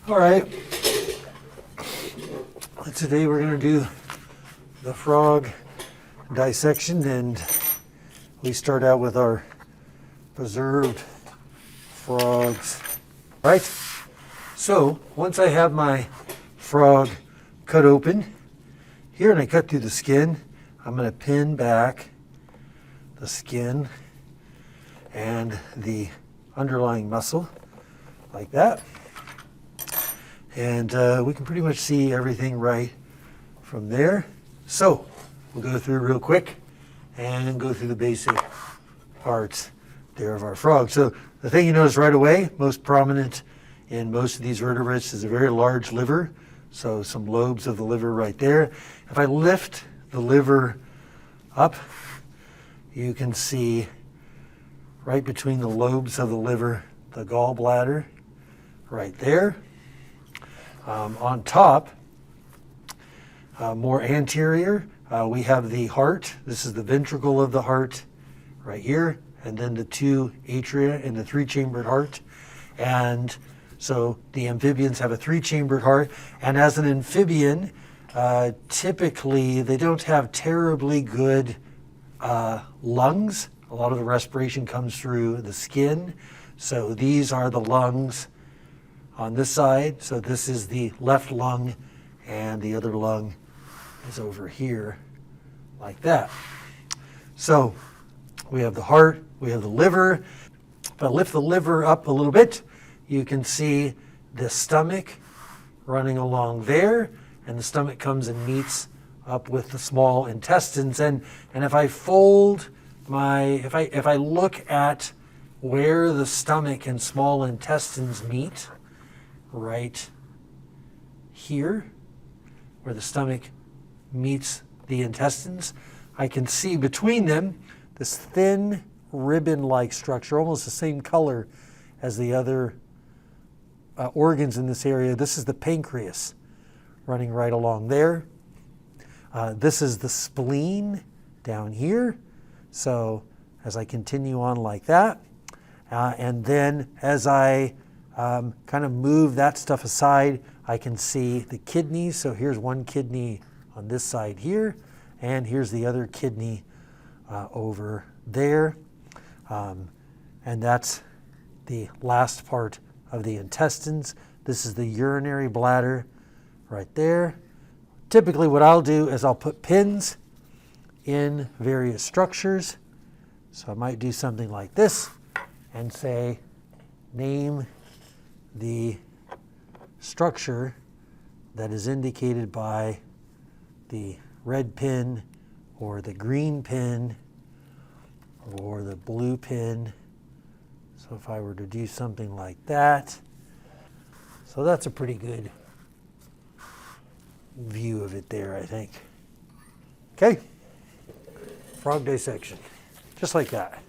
All right, today we're going to do the frog dissection, and we start out with our preserved frogs. All right, so once I have my frog cut open here and I cut through the skin, I'm going to pin back the skin and the underlying muscle like that. And we can pretty much see everything right from there. So we'll go through real quick and go through the basic parts there of our frog. So the thing you notice right away, most prominent in most of these vertebrates, is a very large liver. So some lobes of the liver right there. If I lift the liver up, you can see right between the lobes of the liver, the gallbladder right there. On top, more anterior, we have the heart. This is the ventricle of the heart right here, and then the two atria in the three-chambered heart. And so the amphibians have a three-chambered heart, and as an amphibian, typically they don't have terribly good lungs. A lot of the respiration comes through the skin. So these are the lungs on this side. So this is the left lung, and the other lung is over here like that. So we have the heart, we have the liver. If I lift the liver up a little bit, you can see the stomach running along there, and the stomach comes and meets up with the small intestines. And if I fold if I look at where the stomach and small intestines meet, right here, where the stomach meets the intestines, I can see between them this thin ribbon-like structure, almost the same color as the other organs in this area. This is the pancreas running right along there. This is the spleen down here. So as I continue on like that, and then as I kind of move that stuff aside, I can see the kidneys. So here's one kidney on this side here, and here's the other kidney over there. And that's the last part of the intestines. This is the urinary bladder right there. Typically what I'll do is I'll put pins in various structures. So I might do something like this and say, name the structure that is indicated by the red pin or the green pin or the blue pin. So if I were to do something like that, so that's a pretty good view of it there, I think. Okay, frog dissection, just like that.